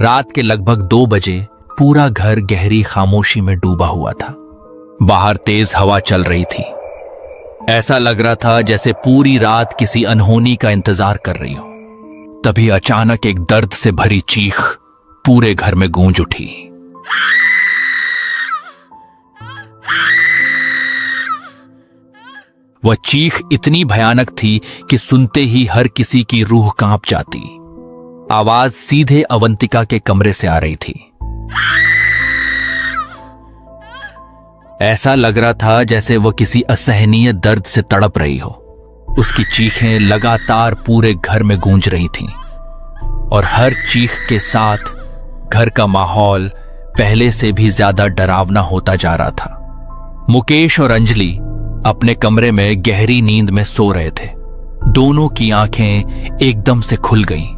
रात के लगभग 2 बजे पूरा घर गहरी खामोशी में डूबा हुआ था। बाहर तेज हवा चल रही थी। ऐसा लग रहा था जैसे पूरी रात किसी अनहोनी का इंतजार कर रही हो। तभी अचानक एक दर्द से भरी चीख पूरे घर में गूंज उठी। वह चीख इतनी भयानक थी कि सुनते ही हर किसी की रूह कांप जाती। आवाज सीधे अवंतिका के कमरे से आ रही थी। ऐसा लग रहा था जैसे वह किसी असहनीय दर्द से तड़प रही हो। उसकी चीखें लगातार पूरे घर में गूंज रही थीं और हर चीख के साथ घर का माहौल पहले से भी ज्यादा डरावना होता जा रहा था। मुकेश और अंजलि अपने कमरे में गहरी नींद में सो रहे थे। दोनों की आंखें एकदम से खुल गईं।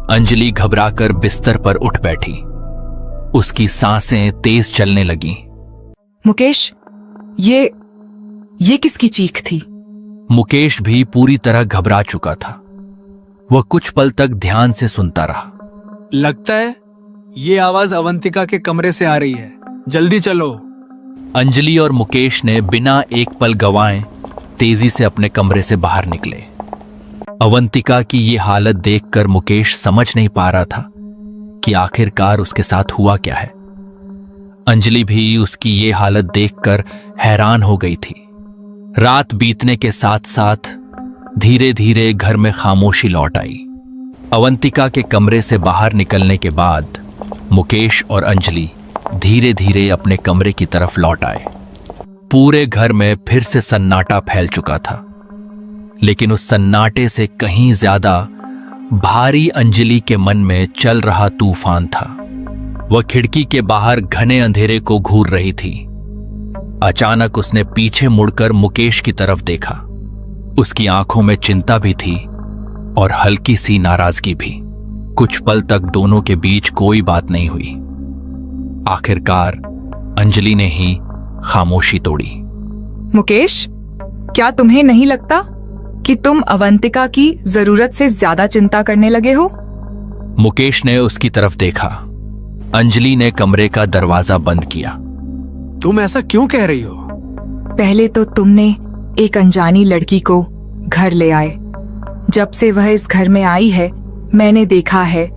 अंजलि घबराकर बिस्तर पर उठ बैठी। उसकी सांसें तेज चलने लगीं। मुकेश, ये किसकी चीख थी? मुकेश भी पूरी तरह घबरा चुका था। वह कुछ पल तक ध्यान से सुनता रहा। लगता है ये आवाज अवंतिका के कमरे से आ रही है। जल्दी चलो। अंजलि और मुकेश ने बिना एक पल गंवाए तेजी से अपने कमरे से बाहर निकले। अवंतिका की ये हालत देखकर मुकेश समझ नहीं पा रहा था कि आखिरकार उसके साथ हुआ क्या है। अंजलि भी उसकी ये हालत देखकर हैरान हो गई थी। रात बीतने के साथ साथ धीरे धीरे घर में खामोशी लौट आई। अवंतिका के कमरे से बाहर निकलने के बाद मुकेश और अंजलि धीरे धीरे अपने कमरे की तरफ लौट आए। पूरे घर में फिर से सन्नाटा फैल चुका था, लेकिन उस सन्नाटे से कहीं ज्यादा भारी अंजलि के मन में चल रहा तूफान था। वह खिड़की के बाहर घने अंधेरे को घूर रही थी। अचानक उसने पीछे मुड़कर मुकेश की तरफ देखा। उसकी आंखों में चिंता भी थी और हल्की सी नाराजगी भी। कुछ पल तक दोनों के बीच कोई बात नहीं हुई। आखिरकार अंजलि ने ही खामोशी तोड़ी। मुकेश, क्या तुम्हें नहीं लगता कि तुम अवंतिका की जरूरत से ज्यादा चिंता करने लगे हो? मुकेश ने उसकी तरफ देखा। अंजलि ने कमरे का दरवाजा बंद किया। तुम ऐसा क्यों कह रही हो? पहले तो तुमने एक अनजानी लड़की को घर ले आए। जब से वह इस घर में आई है, मैंने देखा है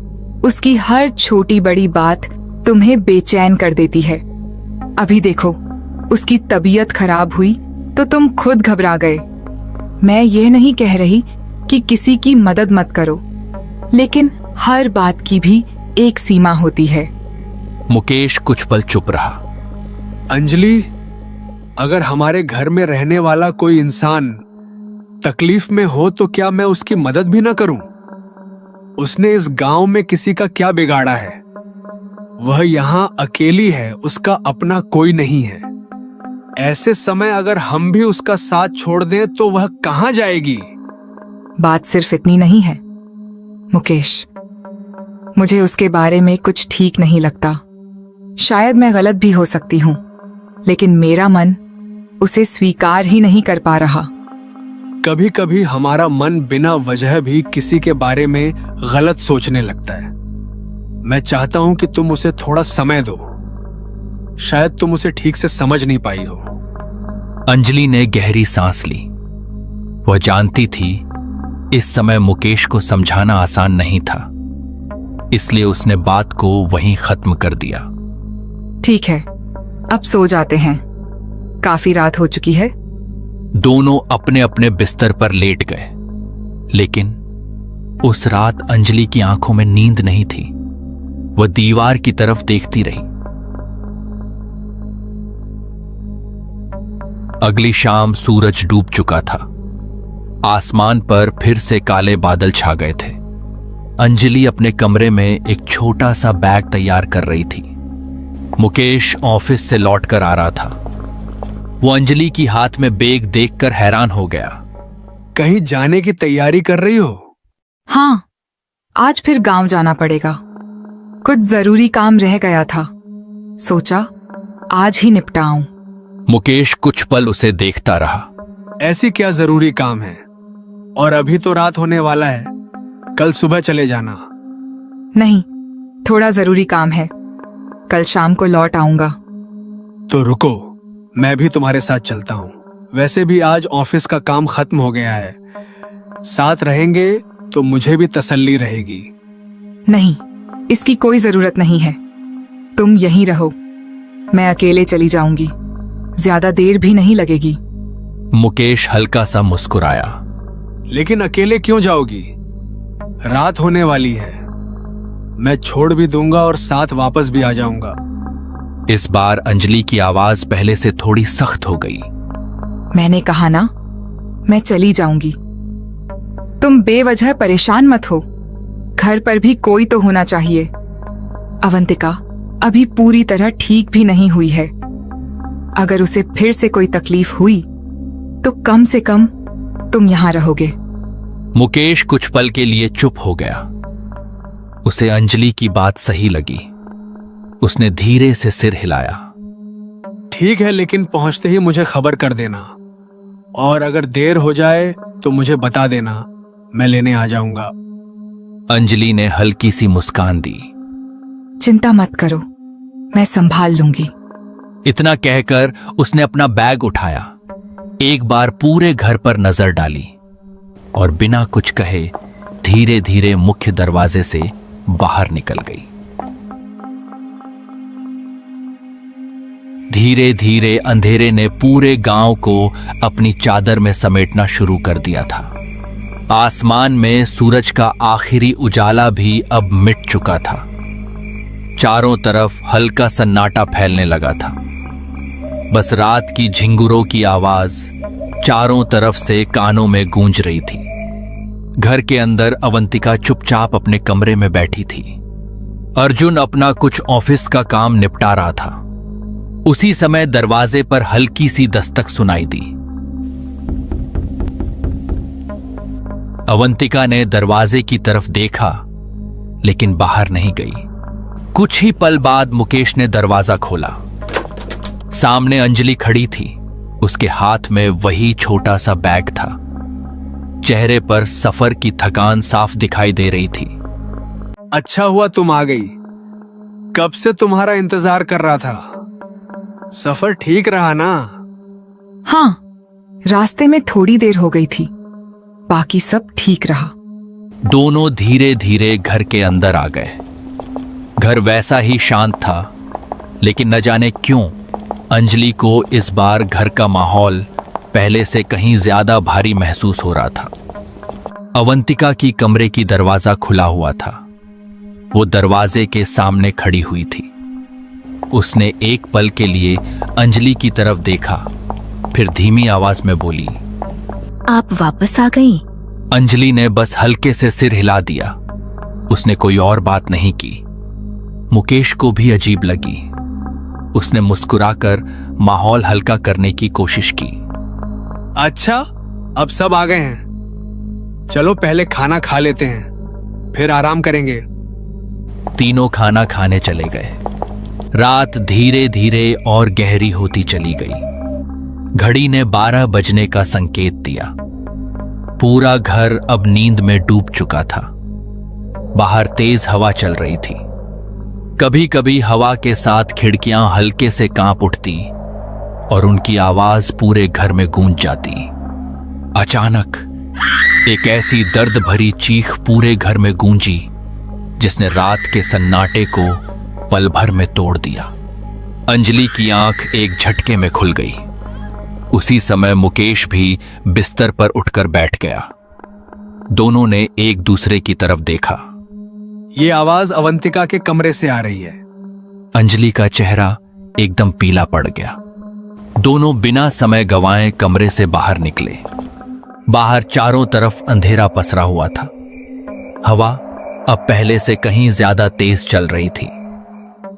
उसकी हर छोटी बड़ी बात तुम्हें बेचैन कर देती है। अभी देखो, उसकी तबीयत खराब हुई तो तुम खुद घबरा गए। मैं ये नहीं कह रही कि किसी की मदद मत करो, लेकिन हर बात की भी एक सीमा होती है। मुकेश कुछ पल चुप रहा। अंजलि, अगर हमारे घर में रहने वाला कोई इंसान तकलीफ में हो तो क्या मैं उसकी मदद भी ना करूं? उसने इस गांव में किसी का क्या बिगाड़ा है? वह यहां अकेली है, उसका अपना कोई नहीं है। ऐसे समय अगर हम भी उसका साथ छोड़ दें तो वह कहां जाएगी? बात सिर्फ इतनी नहीं है मुकेश। मुझे उसके बारे में कुछ ठीक नहीं लगता। शायद मैं गलत भी हो सकती हूँ, लेकिन मेरा मन उसे स्वीकार ही नहीं कर पा रहा। कभी कभी हमारा मन बिना वजह भी किसी के बारे में गलत सोचने लगता है। मैं चाहता हूं कि तुम उसे थोड़ा समय दो। शायद तुम उसे ठीक से समझ नहीं पाई हो। अंजलि ने गहरी सांस ली। वह जानती थी इस समय मुकेश को समझाना आसान नहीं था, इसलिए उसने बात को वहीं खत्म कर दिया। ठीक है, अब सो जाते हैं। काफी रात हो चुकी है। दोनों अपने अपने बिस्तर पर लेट गए, लेकिन उस रात अंजलि की आंखों में नींद नहीं थी। वह दीवार की तरफ देखती रही। अगली शाम सूरज डूब चुका था। आसमान पर फिर से काले बादल छा गए थे। अंजलि अपने कमरे में एक छोटा सा बैग तैयार कर रही थी। मुकेश ऑफिस से लौटकर आ रहा था। वो अंजलि की हाथ में बैग देखकर हैरान हो गया। कहीं जाने की तैयारी कर रही हो? हाँ, आज फिर गांव जाना पड़ेगा। कुछ जरूरी काम रह गया था, सोचा आज ही निपटाऊं। मुकेश कुछ पल उसे देखता रहा। ऐसी क्या जरूरी काम है? और अभी तो रात होने वाला है। कल सुबह चले जाना। नहीं, थोड़ा जरूरी काम है, कल शाम को लौट आऊंगा। तो रुको, मैं भी तुम्हारे साथ चलता हूँ। वैसे भी आज ऑफिस का काम खत्म हो गया है, साथ रहेंगे तो मुझे भी तसल्ली रहेगी। नहीं, इसकी कोई जरूरत नहीं है। तुम यहीं रहो, मैं अकेले चली जाऊंगी, ज्यादा देर भी नहीं लगेगी। मुकेश हल्का सा मुस्कुराया। लेकिन अकेले क्यों जाओगी? रात होने वाली है, मैं छोड़ भी दूंगा और साथ वापस भी आ जाऊंगा। इस बार अंजलि की आवाज पहले से थोड़ी सख्त हो गई। मैंने कहा ना, मैं चली जाऊंगी। तुम बेवजह परेशान मत हो, घर पर भी कोई तो होना चाहिए। अवंतिका अभी पूरी तरह ठीक भी नहीं हुई है। अगर उसे फिर से कोई तकलीफ हुई तो कम से कम तुम यहां रहोगे। मुकेश कुछ पल के लिए चुप हो गया। उसे अंजलि की बात सही लगी। उसने धीरे से सिर हिलाया। ठीक है, लेकिन पहुंचते ही मुझे खबर कर देना, और अगर देर हो जाए तो मुझे बता देना, मैं लेने आ जाऊंगा। अंजलि ने हल्की सी मुस्कान दी। चिंता मत करो, मैं संभाल लूंगी। इतना कहकर उसने अपना बैग उठाया, एक बार पूरे घर पर नजर डाली और बिना कुछ कहे धीरे धीरे मुख्य दरवाजे से बाहर निकल गई। धीरे धीरे अंधेरे ने पूरे गांव को अपनी चादर में समेटना शुरू कर दिया था। आसमान में सूरज का आखिरी उजाला भी अब मिट चुका था। चारों तरफ हल्का सन्नाटा फैलने लगा था। बस रात की झिंगुरों की आवाज चारों तरफ से कानों में गूंज रही थी। घर के अंदर अवंतिका चुपचाप अपने कमरे में बैठी थी। अर्जुन अपना कुछ ऑफिस का काम निपटा रहा था। उसी समय दरवाजे पर हल्की सी दस्तक सुनाई दी। अवंतिका ने दरवाजे की तरफ देखा, लेकिन बाहर नहीं गई। कुछ ही पल बाद मुकेश ने दरवाजा खोला। सामने अंजलि खड़ी थी। उसके हाथ में वही छोटा सा बैग था। चेहरे पर सफर की थकान साफ दिखाई दे रही थी। अच्छा हुआ तुम आ गई, कब से तुम्हारा इंतजार कर रहा था। सफर ठीक रहा ना? हाँ, रास्ते में थोड़ी देर हो गई थी, बाकी सब ठीक रहा। दोनों धीरे धीरे घर के अंदर आ गए। घर वैसा ही शांत था, लेकिन न जाने क्यों अंजलि को इस बार घर का माहौल पहले से कहीं ज्यादा भारी महसूस हो रहा था। अवंतिका की कमरे की दरवाजा खुला हुआ था। वो दरवाजे के सामने खड़ी हुई थी। उसने एक पल के लिए अंजलि की तरफ देखा, फिर धीमी आवाज में बोली, आप वापस आ गई? अंजलि ने बस हल्के से सिर हिला दिया। उसने कोई और बात नहीं की। मुकेश को भी अजीब लगी। उसने मुस्कुराकर माहौल हल्का करने की कोशिश की। अच्छा, अब सब आ गए हैं, चलो पहले खाना खा लेते हैं, फिर आराम करेंगे। तीनों खाना खाने चले गए। रात धीरे धीरे और गहरी होती चली गई। घड़ी ने 12 बजने का संकेत दिया। पूरा घर अब नींद में डूब चुका था। बाहर तेज हवा चल रही थी। कभी कभी हवा के साथ खिड़कियां हल्के से कांप उठती और उनकी आवाज पूरे घर में गूंज जाती। अचानक एक ऐसी दर्द भरी चीख पूरे घर में गूंजी जिसने रात के सन्नाटे को पल भर में तोड़ दिया। अंजलि की आंख एक झटके में खुल गई। उसी समय मुकेश भी बिस्तर पर उठकर बैठ गया। दोनों ने एक दूसरे की तरफ देखा। ये आवाज अवंतिका के कमरे से आ रही है। अंजलि का चेहरा एकदम पीला पड़ गया। दोनों बिना समय गंवाए कमरे से बाहर निकले। बाहर चारों तरफ अंधेरा पसरा हुआ था। हवा अब पहले से कहीं ज्यादा तेज चल रही थी।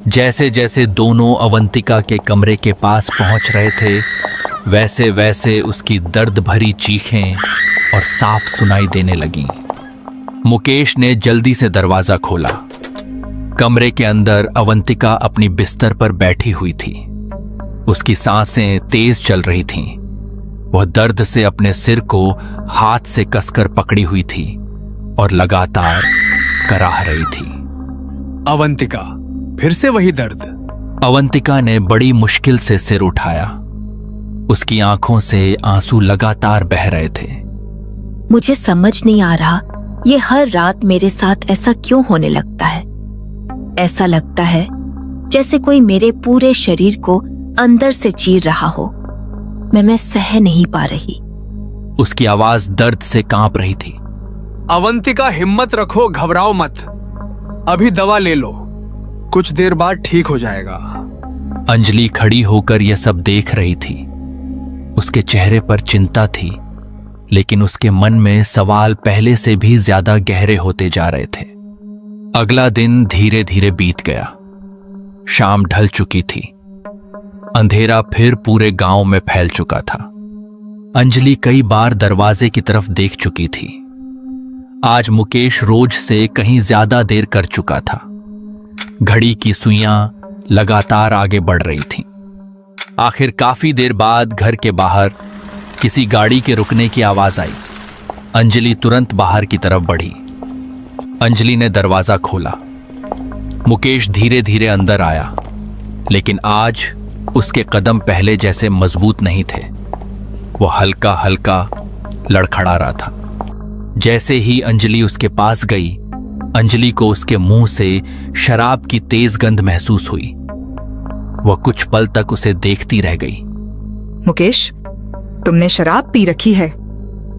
जैसे जैसे दोनों अवंतिका के कमरे के पास पहुंच रहे थे, वैसे वैसे उसकी दर्द भरी चीखें और साफ सुनाई देने लगीं। मुकेश ने जल्दी से दरवाजा खोला। कमरे के अंदर अवंतिका अपनी बिस्तर पर बैठी हुई थी। उसकी सांसें तेज चल रही थीं। वह दर्द से अपने सिर को हाथ से कसकर पकड़ी हुई थी और लगातार कराह रही थी। अवंतिका, फिर से वही दर्द। अवंतिका ने बड़ी मुश्किल से सिर उठाया। उसकी आंखों से आंसू लगातार बह रहे थे। मुझे समझ नहीं आ रहा, ये हर रात मेरे साथ ऐसा क्यों होने लगता है। ऐसा लगता है जैसे कोई मेरे पूरे शरीर को अंदर से चीर रहा हो। मैं सह नहीं पा रही। उसकी आवाज दर्द से कांप रही थी। अवंतिका, हिम्मत रखो, घबराओ मत। अभी दवा ले लो, कुछ देर बाद ठीक हो जाएगा। अंजलि खड़ी होकर यह सब देख रही थी। उसके चेहरे पर चिंता थी, लेकिन उसके मन में सवाल पहले से भी ज्यादा गहरे होते जा रहे थे। अगला दिन धीरे धीरे बीत गया। शाम ढल चुकी थी। अंधेरा फिर पूरे गांव में फैल चुका था। अंजलि कई बार दरवाजे की तरफ देख चुकी थी। आज मुकेश रोज से कहीं ज्यादा देर कर चुका था। घड़ी की सुइयां लगातार आगे बढ़ रही थीं। आखिर काफी देर बाद घर के बाहर किसी गाड़ी के रुकने की आवाज आई। अंजलि तुरंत बाहर की तरफ बढ़ी। अंजलि ने दरवाजा खोला। मुकेश धीरे धीरे अंदर आया, लेकिन आज उसके कदम पहले जैसे मजबूत नहीं थे। वो हल्का हल्का लड़खड़ा रहा था। जैसे ही अंजलि उसके पास गई, अंजलि को उसके मुंह से शराब की तेज गंध महसूस हुई। वह कुछ पल तक उसे देखती रह गई। मुकेश, तुमने शराब पी रखी है?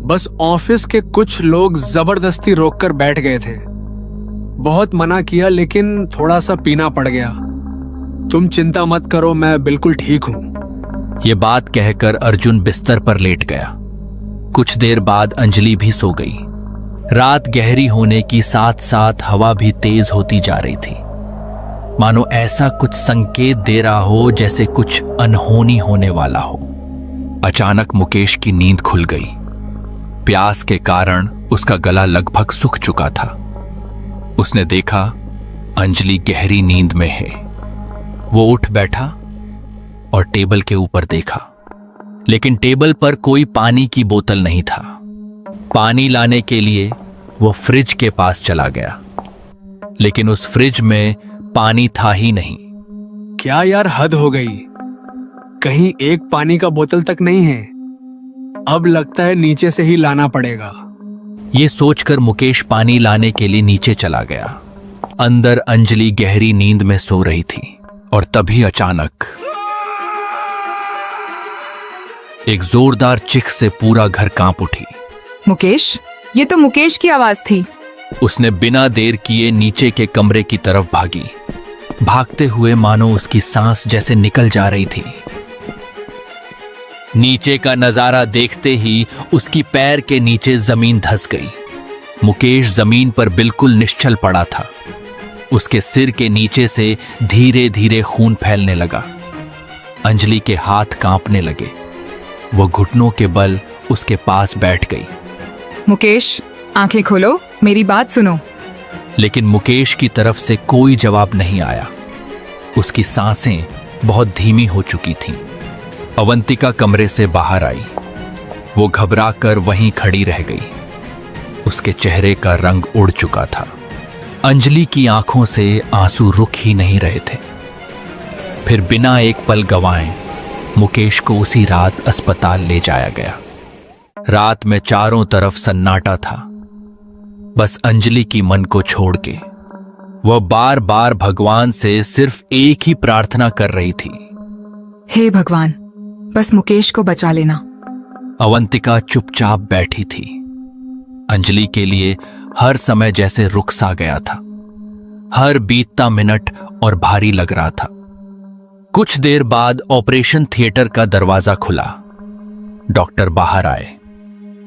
बस ऑफिस के कुछ लोग जबरदस्ती रोककर बैठ गए थे। बहुत मना किया, लेकिन थोड़ा सा पीना पड़ गया। तुम चिंता मत करो, मैं बिल्कुल ठीक हूं। ये बात कहकर अर्जुन बिस्तर पर लेट गया। कुछ देर बाद अंजलि भी सो गई। रात गहरी होने की साथ साथ हवा भी तेज होती जा रही थी। मानो ऐसा कुछ संकेत दे रहा हो जैसे कुछ अनहोनी होने वाला हो। अचानक मुकेश की नींद खुल गई। प्यास के कारण उसका गला लगभग सूख चुका था। उसने देखा अंजलि गहरी नींद में है। वो उठ बैठा और टेबल के ऊपर देखा, लेकिन टेबल पर कोई पानी की बोतल नहीं था। पानी लाने के लिए वो फ्रिज के पास चला गया, लेकिन उस फ्रिज में पानी था ही नहीं। क्या यार, हद हो गई। कहीं एक पानी का बोतल तक नहीं है। अब लगता है नीचे से ही लाना पड़ेगा। ये सोचकर मुकेश पानी लाने के लिए नीचे चला गया। अंदर अंजलि गहरी नींद में सो रही थी और तभी अचानक एक जोरदार चिख से पूरा घर कांप उठी। मुकेश, ये तो मुकेश की आवाज थी। उसने बिना देर किए नीचे के कमरे की तरफ भागी। भागते हुए मानो उसकी सांस जैसे निकल जा रही थी। नीचे का नजारा देखते ही उसकी पैर के नीचे जमीन धंस गई। मुकेश जमीन पर बिल्कुल निश्चल पड़ा था। उसके सिर के नीचे से धीरे धीरे खून फैलने लगा। अंजलि के हाथ कांपने लगे। वो घुटनों के बल उसके पास बैठ गई। मुकेश, आंखें खोलो, मेरी बात सुनो। लेकिन मुकेश की तरफ से कोई जवाब नहीं आया। उसकी सांसें बहुत धीमी हो चुकी थीं। अवंतिका कमरे से बाहर आई। वो घबराकर वहीं खड़ी रह गई। उसके चेहरे का रंग उड़ चुका था। अंजलि की आंखों से आंसू रुक ही नहीं रहे थे। फिर बिना एक पल गंवाए मुकेश को उसी रात अस्पताल ले जाया गया। रात में चारों तरफ सन्नाटा था, बस अंजलि की मन को छोड़ के। वह बार बार भगवान से सिर्फ एक ही प्रार्थना कर रही थी, हे भगवान, बस मुकेश को बचा लेना। अवंतिका चुपचाप बैठी थी। अंजलि के लिए हर समय जैसे रुक सा गया था। हर बीतता मिनट और भारी लग रहा था। कुछ देर बाद ऑपरेशन थिएटर का दरवाजा खुला। डॉक्टर बाहर आए।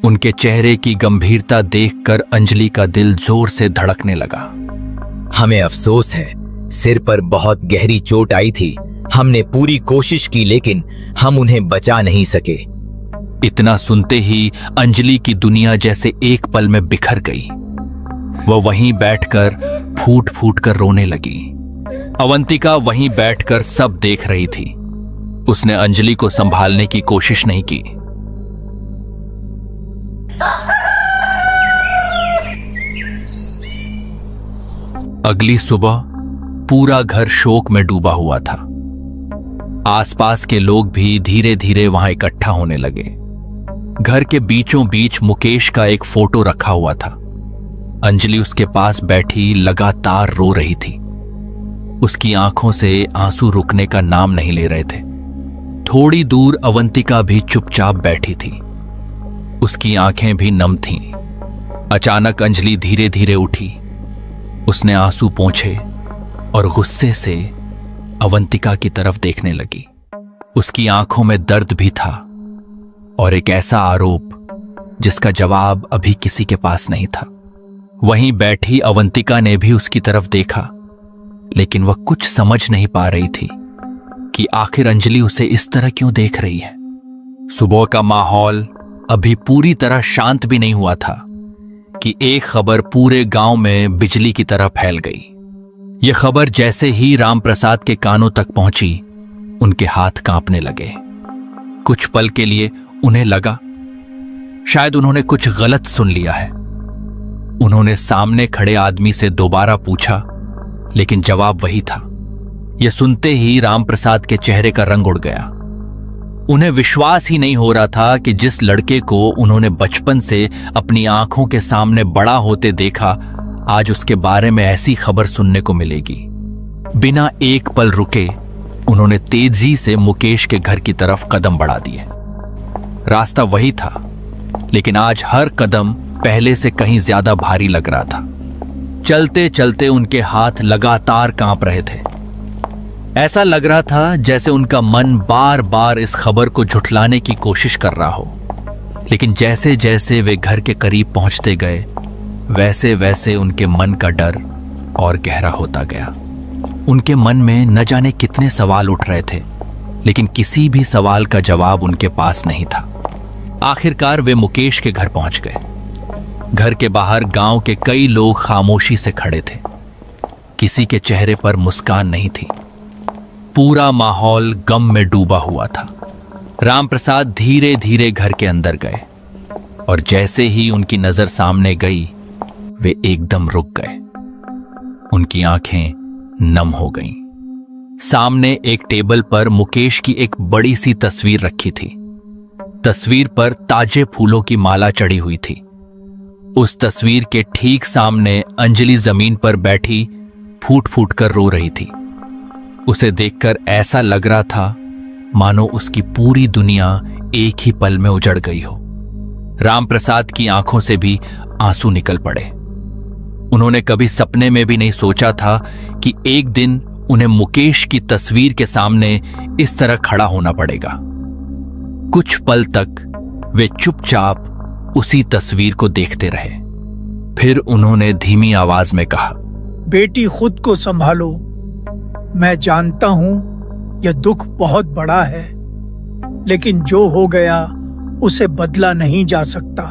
उनके चेहरे की गंभीरता देखकर अंजलि का दिल जोर से धड़कने लगा। हमें अफसोस है, सिर पर बहुत गहरी चोट आई थी। हमने पूरी कोशिश की, लेकिन हम उन्हें बचा नहीं सके। इतना सुनते ही अंजलि की दुनिया जैसे एक पल में बिखर गई। वह वहीं बैठकर फूट फूट कर रोने लगी। अवंतिका वहीं बैठकर सब देख रही थी। उसने अंजलि को संभालने की कोशिश नहीं की। अगली सुबह पूरा घर शोक में डूबा हुआ था। आसपास के लोग भी धीरे धीरे वहां इकट्ठा होने लगे। घर के बीचों बीच मुकेश का एक फोटो रखा हुआ था। अंजलि उसके पास बैठी लगातार रो रही थी। उसकी आंखों से आंसू रुकने का नाम नहीं ले रहे थे। थोड़ी दूर अवंतिका भी चुपचाप बैठी थी। उसकी आंखें भी नम थीं। अचानक अंजलि धीरे धीरे उठी। उसने आंसू पोंछे और गुस्से से अवंतिका की तरफ देखने लगी। उसकी आंखों में दर्द भी था और एक ऐसा आरोप जिसका जवाब अभी किसी के पास नहीं था। वहीं बैठी अवंतिका ने भी उसकी तरफ देखा, लेकिन वह कुछ समझ नहीं पा रही थी कि आखिर अंजलि उसे इस तरह क्यों देख रही है। सुबह का माहौल अभी पूरी तरह शांत भी नहीं हुआ था कि एक खबर पूरे गांव में बिजली की तरह फैल गई। यह खबर जैसे ही रामप्रसाद के कानों तक पहुंची, उनके हाथ कांपने लगे। कुछ पल के लिए उन्हें लगा शायद उन्होंने कुछ गलत सुन लिया है। उन्होंने सामने खड़े आदमी से दोबारा पूछा, लेकिन जवाब वही था। यह सुनते ही रामप्रसाद के चेहरे का रंग उड़ गया। उन्हें विश्वास ही नहीं हो रहा था कि जिस लड़के को उन्होंने बचपन से अपनी आंखों के सामने बड़ा होते देखा, आज उसके बारे में ऐसी खबर सुनने को मिलेगी। बिना एक पल रुके उन्होंने तेजी से मुकेश के घर की तरफ कदम बढ़ा दिए। रास्ता वही था, लेकिन आज हर कदम पहले से कहीं ज्यादा भारी लग रहा था। चलते चलते उनके हाथ लगातार कांप रहे थे। ऐसा लग रहा था जैसे उनका मन बार बार इस खबर को झुठलाने की कोशिश कर रहा हो। लेकिन जैसे जैसे वे घर के करीब पहुंचते गए, वैसे वैसे उनके मन का डर और गहरा होता गया। उनके मन में न जाने कितने सवाल उठ रहे थे, लेकिन किसी भी सवाल का जवाब उनके पास नहीं था। आखिरकार वे मुकेश के घर पहुंच गए। घर के बाहर गांव के कई लोग खामोशी से खड़े थे। किसी के चेहरे पर मुस्कान नहीं थी। पूरा माहौल गम में डूबा हुआ था। रामप्रसाद धीरे धीरे घर के अंदर गए और जैसे ही उनकी नजर सामने गई, वे एकदम रुक गए। उनकी आंखें नम हो गईं। सामने एक टेबल पर मुकेश की एक बड़ी सी तस्वीर रखी थी। तस्वीर पर ताजे फूलों की माला चढ़ी हुई थी। उस तस्वीर के ठीक सामने अंजलि जमीन पर बैठी फूट फूट कर रो रही थी। उसे देखकर ऐसा लग रहा था मानो उसकी पूरी दुनिया एक ही पल में उजड़ गई हो। रामप्रसाद की आंखों से भी आंसू निकल पड़े। उन्होंने कभी सपने में भी नहीं सोचा था कि एक दिन उन्हें मुकेश की तस्वीर के सामने इस तरह खड़ा होना पड़ेगा। कुछ पल तक वे चुपचाप उसी तस्वीर को देखते रहे। फिर उन्होंने धीमी आवाज में कहा, बेटी खुद को संभालो। मैं जानता हूं यह दुख बहुत बड़ा है, लेकिन जो हो गया उसे बदला नहीं जा सकता।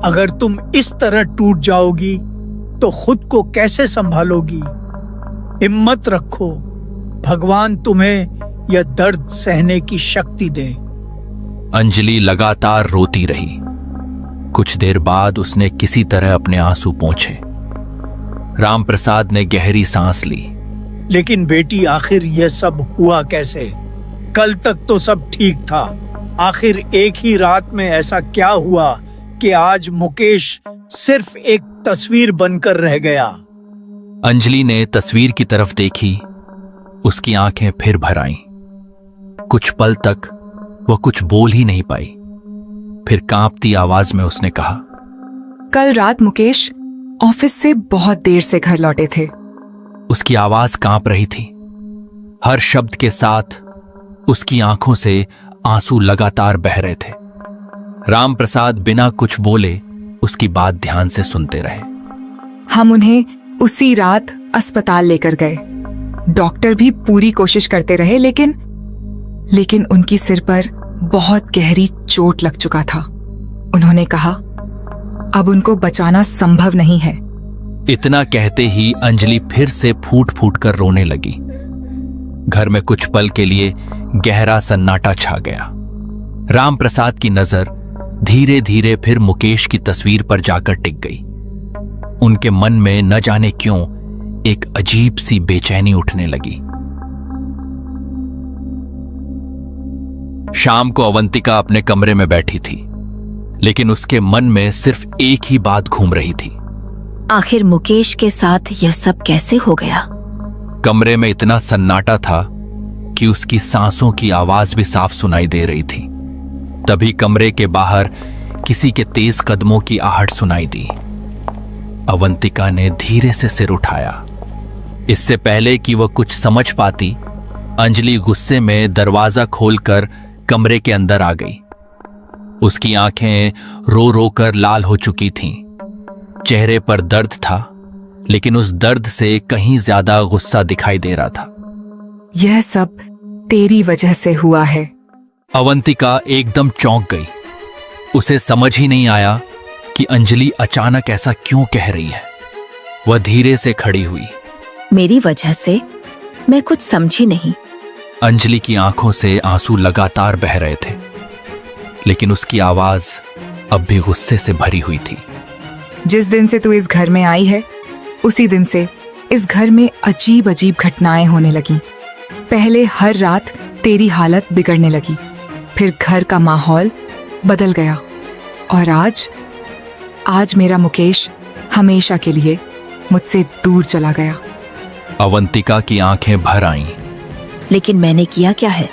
अगर तुम इस तरह टूट जाओगी तो खुद को कैसे संभालोगी? हिम्मत रखो, भगवान तुम्हें यह दर्द सहने की शक्ति दे। अंजलि लगातार रोती रही। कुछ देर बाद उसने किसी तरह अपने आंसू पोंछे। रामप्रसाद ने गहरी सांस ली। लेकिन बेटी, आखिर यह सब हुआ कैसे? कल तक तो सब ठीक था। आखिर एक ही रात में ऐसा क्या हुआ कि आज मुकेश सिर्फ एक तस्वीर बनकर रह गया? अंजलि ने तस्वीर की तरफ देखी। उसकी आंखें फिर भर आईं। कुछ पल तक वह कुछ बोल ही नहीं पाई। फिर कांपती आवाज में उसने कहा, कल रात मुकेश ऑफिस से बहुत देर से घर लौटे थे। उसकी आवाज कांप रही थी। हर शब्द के साथ उसकी आंखों से आंसू लगातार बह रहे थे। रामप्रसाद बिना कुछ बोले उसकी बात ध्यान से सुनते रहे। हम उन्हें उसी रात अस्पताल लेकर गए। डॉक्टर भी पूरी कोशिश करते रहे, लेकिन उनकी सिर पर बहुत गहरी चोट लग चुका था। उन्होंने कहा, अब उनको बचाना संभव नहीं है। इतना कहते ही अंजलि फिर से फूट फूट कर रोने लगी। घर में कुछ पल के लिए गहरा सन्नाटा छा गया। रामप्रसाद की नजर धीरे धीरे फिर मुकेश की तस्वीर पर जाकर टिक गई। उनके मन में न जाने क्यों एक अजीब सी बेचैनी उठने लगी। शाम को अवंतिका अपने कमरे में बैठी थी, लेकिन उसके मन में सिर्फ एक ही बात घूम रही थी। आखिर मुकेश के साथ यह सब कैसे हो गया? कमरे में इतना सन्नाटा था कि उसकी सांसों की आवाज भी साफ सुनाई दे रही थी। तभी कमरे के बाहर किसी के तेज कदमों की आहट सुनाई दी। अवंतिका ने धीरे से सिर उठाया। इससे पहले कि वह कुछ समझ पाती, अंजलि गुस्से में दरवाजा खोलकर कमरे के अंदर आ गई। उसकी आंखें रो रो कर लाल हो चुकी थीं। चेहरे पर दर्द था, लेकिन उस दर्द से कहीं ज्यादा गुस्सा दिखाई दे रहा था। यह सब तेरी वजह से हुआ है। अवंतिका एकदम चौंक गई। उसे समझ ही नहीं आया कि अंजलि अचानक ऐसा क्यों कह रही है। वह धीरे से खड़ी हुई। मेरी वजह से? मैं कुछ समझी नहीं। अंजलि की आंखों से आंसू लगातार बह रहे थे, लेकिन उसकी आवाज अब भी गुस्से से भरी हुई थी। जिस दिन से तू इस घर में आई है, उसी दिन से इस घर में अजीब अजीब घटनाएं होने लगी। पहले हर रात तेरी हालत बिगड़ने लगी, फिर घर का माहौल बदल गया, और आज मेरा मुकेश हमेशा के लिए मुझसे दूर चला गया। अवंतिका की आंखें भर आईं। लेकिन मैंने किया क्या है?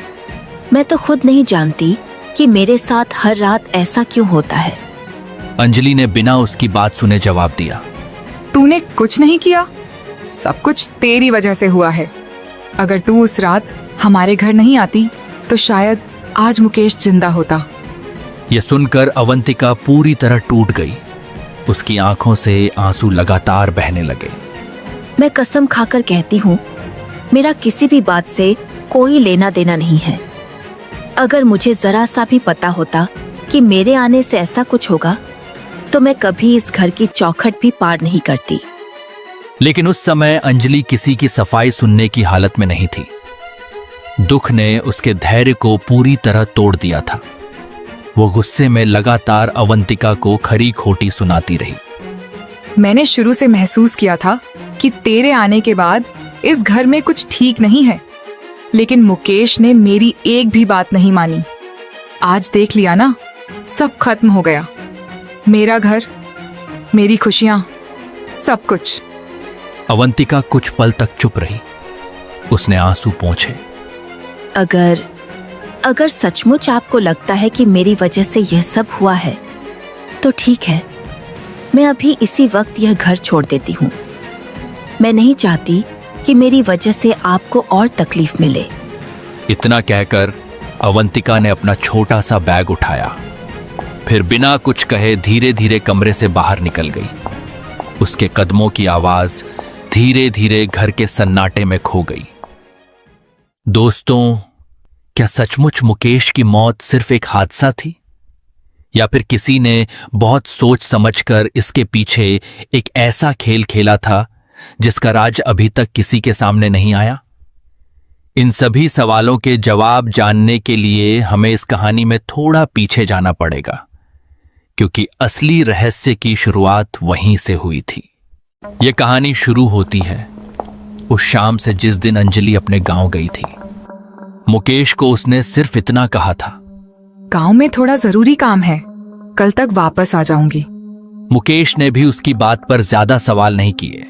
मैं तो खुद नहीं जानती कि मेरे साथ हर रात ऐसा क्यों होता है। अंजलि ने बिना उसकी बात सुने जवाब दिया। तूने कुछ नहीं किया, सब कुछ तेरी वजह से हुआ है। अगर तू उस रात हमारे घर नहीं आती तो शायद आज मुकेश जिंदा होता। यह सुनकर अवंतिका पूरी तरह टूट गई। उसकी आंखों से आंसू लगातार बहने लगे। मैं कसम खाकर कहती हूँ, मेरा किसी भी बात से कोई लेना देना नहीं है। अगर मुझे जरा सा भी पता होता कि मेरे आने से ऐसा कुछ होगा, तो मैं कभी इस घर की चौखट भी पार नहीं करती। लेकिन उस समय अंजलि किसी की सफाई सुनने की हालत में नहीं थी। दुख ने उसके धैर्य को पूरी तरह तोड़ दिया था। वो गुस्से में लगातार अवंतिका को खरी खोटी सुनाती रही। मैंने शुरू से महसूस किया था कि तेरे आने के बाद इस घर में कुछ ठीक नहीं है, लेकिन मुकेश ने मेरी एक भी बात नहीं मानी। आज देख लिया ना, सब खत्म हो गया। मेरा घर, मेरी खुशियां, सब कुछ। अवंतिका कुछ पल तक चुप रही। उसने आंसू पोंछे। अगर सचमुच आपको लगता है कि मेरी वजह से यह सब हुआ है, तो ठीक है, मैं अभी इसी वक्त यह घर छोड़ देती हूँ। मैं नहीं चाहती कि मेरी वजह से आपको और तकलीफ मिले। इतना कहकर अवंतिका ने अपना छोटा सा बैग उठाया, फिर बिना कुछ कहे धीरे धीरे कमरे से बाहर निकल गई। उसके कदमों की आवाज धीरे धीरे घर के सन्नाटे में खो गई। दोस्तों, क्या सचमुच मुकेश की मौत सिर्फ एक हादसा थी, या फिर किसी ने बहुत सोच समझकर इसके पीछे एक ऐसा खेल खेला था जिसका राज अभी तक किसी के सामने नहीं आया? इन सभी सवालों के जवाब जानने के लिए हमें इस कहानी में थोड़ा पीछे जाना पड़ेगा, क्योंकि असली रहस्य की शुरुआत वहीं से हुई थी। यह कहानी शुरू होती है उस शाम से जिस दिन अंजलि अपने गांव गई थी। मुकेश को उसने सिर्फ इतना कहा था, गांव में थोड़ा जरूरी काम है, कल तक वापस आ जाऊंगी। मुकेश ने भी उसकी बात पर ज्यादा सवाल नहीं किए,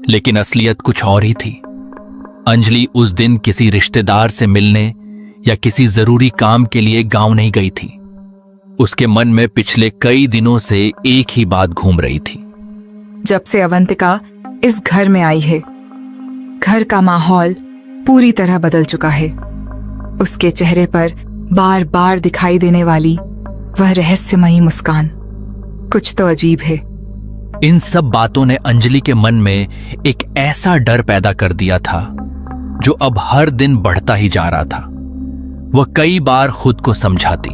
लेकिन असलियत कुछ और ही थी। अंजलि उस दिन किसी रिश्तेदार से मिलने या किसी जरूरी काम के लिए गांव नहीं गई थी। उसके मन में पिछले कई दिनों से एक ही बात घूम रही थी। जब से अवंतिका इस घर में आई है, घर का माहौल पूरी तरह बदल चुका है। उसके चेहरे पर बार बार दिखाई देने वाली वह रहस्यमयी मुस्कान कुछ तो अजीब है। इन सब बातों ने अंजलि के मन में एक ऐसा डर पैदा कर दिया था जो अब हर दिन बढ़ता ही जा रहा था। वह कई बार खुद को समझाती,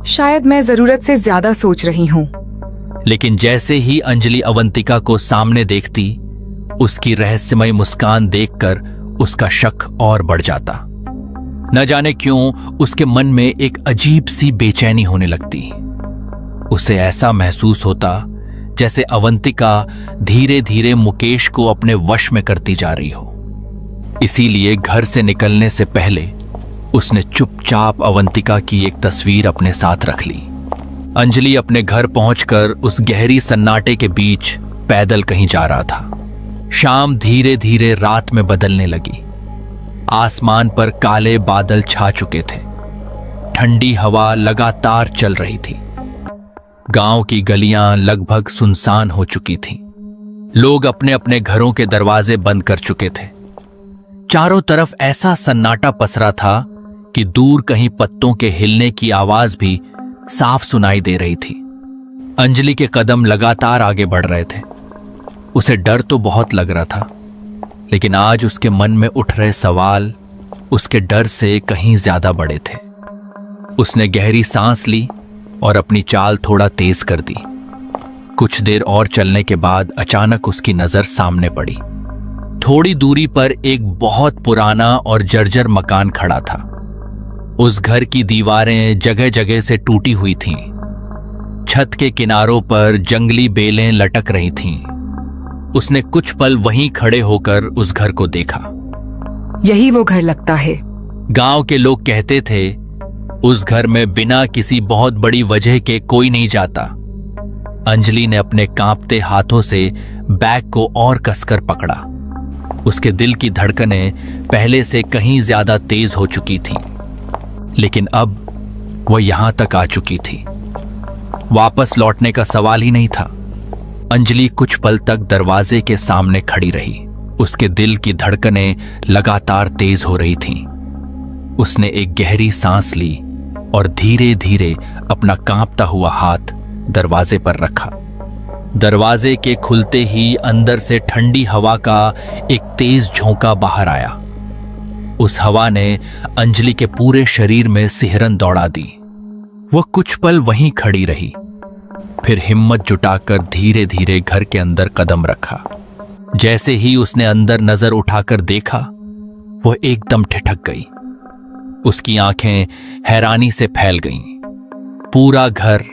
शायद मैं जरूरत से ज्यादा सोच रही हूं। लेकिन जैसे ही अंजलि अवंतिका को सामने देखती, उसकी रहस्यमय मुस्कान देखकर उसका शक और बढ़ जाता। न जाने क्यों उसके मन में एक अजीब सी बेचैनी होने लगती। उसे ऐसा महसूस होता जैसे अवंतिका धीरे धीरे मुकेश को अपने वश में करती जा रही हो। इसीलिए घर से निकलने से पहले उसने चुपचाप अवंतिका की एक तस्वीर अपने साथ रख ली। अंजलि अपने घर पहुंचकर उस गहरी सन्नाटे के बीच पैदल कहीं जा रहा था। शाम धीरे धीरे रात में बदलने लगी। आसमान पर काले बादल छा चुके थे। ठंडी हवा लगातार चल रही थी। गांव की गलियां लगभग सुनसान हो चुकी थीं। लोग अपने अपने घरों के दरवाजे बंद कर चुके थे। चारों तरफ ऐसा सन्नाटा पसरा था कि दूर कहीं पत्तों के हिलने की आवाज भी साफ सुनाई दे रही थी। अंजलि के कदम लगातार आगे बढ़ रहे थे। उसे डर तो बहुत लग रहा था, लेकिन आज उसके मन में उठ रहे सवाल उसके डर से कहीं ज्यादा बड़े थे। उसने गहरी सांस ली और अपनी चाल थोड़ा तेज कर दी। कुछ देर और चलने के बाद अचानक उसकी नजर सामने पड़ी। थोड़ी दूरी पर एक बहुत पुराना और जर्जर मकान खड़ा था। उस घर की दीवारें जगह जगह से टूटी हुई थीं। छत के किनारों पर जंगली बेलें लटक रही थीं। उसने कुछ पल वहीं खड़े होकर उस घर को देखा। यही वो घर लगता है। गांव के लोग कहते थे उस घर में बिना किसी बहुत बड़ी वजह के कोई नहीं जाता। अंजलि ने अपने कांपते हाथों से बैग को और कसकर पकड़ा। उसके दिल की धड़कनें पहले से कहीं ज्यादा तेज हो चुकी थीं, लेकिन अब वह यहां तक आ चुकी थी। वापस लौटने का सवाल ही नहीं था। अंजलि कुछ पल तक दरवाजे के सामने खड़ी रही। उसके दिल की धड़कनें लगातार तेज हो रही थीं। उसने एक गहरी सांस ली और धीरे धीरे अपना कांपता हुआ हाथ दरवाजे पर रखा। दरवाजे के खुलते ही अंदर से ठंडी हवा का एक तेज झोंका बाहर आया। उस हवा ने अंजलि के पूरे शरीर में सिहरन दौड़ा दी। वह कुछ पल वहीं खड़ी रही, फिर हिम्मत जुटाकर धीरे धीरे घर के अंदर कदम रखा। जैसे ही उसने अंदर नजर उठाकर देखा, वह एकदम ठिठक गई। उसकी आंखें हैरानी से फैल गईं। पूरा घर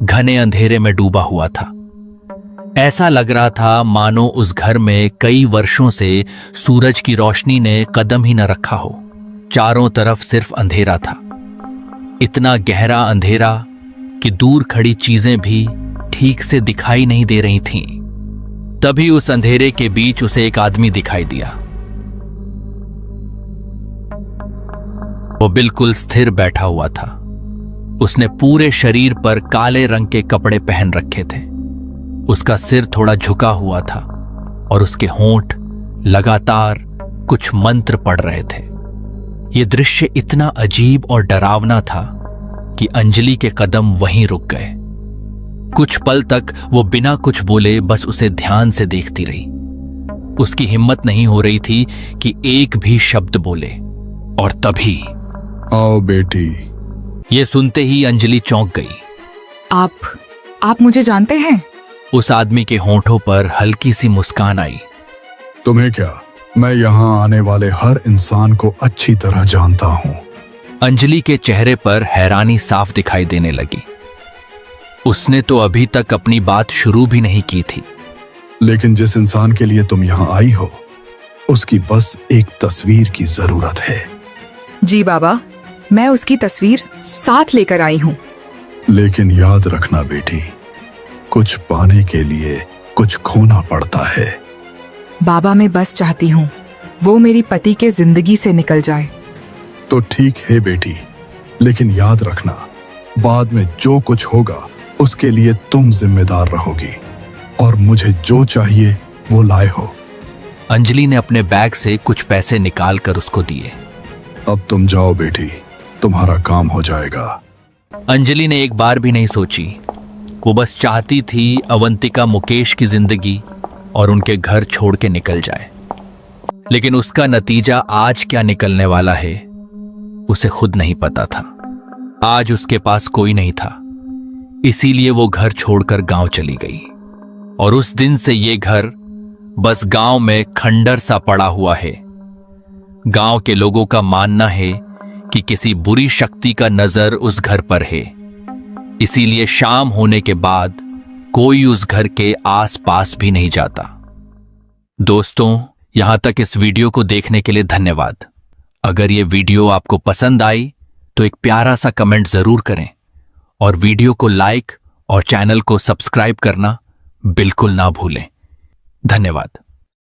घने अंधेरे में डूबा हुआ था। ऐसा लग रहा था मानो उस घर में कई वर्षों से सूरज की रोशनी ने कदम ही न रखा हो। चारों तरफ सिर्फ अंधेरा था। इतना गहरा अंधेरा कि दूर खड़ी चीजें भी ठीक से दिखाई नहीं दे रही थीं। तभी उस अंधेरे के बीच उसे एक आदमी दिखाई दिया। वो बिल्कुल स्थिर बैठा हुआ था। उसने पूरे शरीर पर काले रंग के कपड़े पहन रखे थे। उसका सिर थोड़ा झुका हुआ था और उसके होंठ लगातार कुछ मंत्र पढ़ रहे थे। यह दृश्य इतना अजीब और डरावना था कि अंजलि के कदम वहीं रुक गए। कुछ पल तक वो बिना कुछ बोले बस उसे ध्यान से देखती रही। उसकी हिम्मत नहीं हो रही थी कि एक भी शब्द बोले। और तभी आओ बेटी। ये सुनते ही अंजलि चौंक गई। आप मुझे जानते हैं? उस आदमी के होंठों पर हल्की सी मुस्कान आई। तुम्हें क्या, मैं यहाँ आने वाले हर इंसान को अच्छी तरह जानता हूँ। अंजलि के चेहरे पर हैरानी साफ दिखाई देने लगी। उसने तो अभी तक अपनी बात शुरू भी नहीं की थी। लेकिन जिस इंसान के लिए तुम यहाँ आई हो, उसकी बस एक तस्वीर की जरूरत है। जी बाबा, मैं उसकी तस्वीर साथ लेकर आई हूँ। लेकिन याद रखना बेटी, कुछ पाने के लिए कुछ खोना पड़ता है। बाबा, मैं बस चाहती हूँ वो मेरी पति के जिंदगी से निकल जाए। तो ठीक है बेटी, लेकिन याद रखना, बाद में जो कुछ होगा उसके लिए तुम जिम्मेदार रहोगी, और मुझे जो चाहिए वो लाए हो। अंजलि ने अपने बैग से कुछ पैसे निकालकर उसको दिए। अब तुम जाओ बेटी, तुम्हारा काम हो जाएगा। अंजलि ने एक बार भी नहीं सोची। वो बस चाहती थी अवंतिका मुकेश की जिंदगी और उनके घर छोड़ के निकल जाए। लेकिन उसका नतीजा आज क्या निकलने वाला है, उसे खुद नहीं पता था। आज उसके पास कोई नहीं था, इसीलिए वो घर छोड़कर गांव चली गई। और उस दिन से ये घर बस गांव में खंडर सा पड़ा हुआ है। गांव के लोगों का मानना है कि किसी बुरी शक्ति का नजर उस घर पर है। इसीलिए शाम होने के बाद कोई उस घर के आसपास भी नहीं जाता। दोस्तों, यहां तक इस वीडियो को देखने के लिए धन्यवाद। अगर ये वीडियो आपको पसंद आई तो एक प्यारा सा कमेंट जरूर करें और वीडियो को लाइक और चैनल को सब्सक्राइब करना बिल्कुल ना भूलें। धन्यवाद।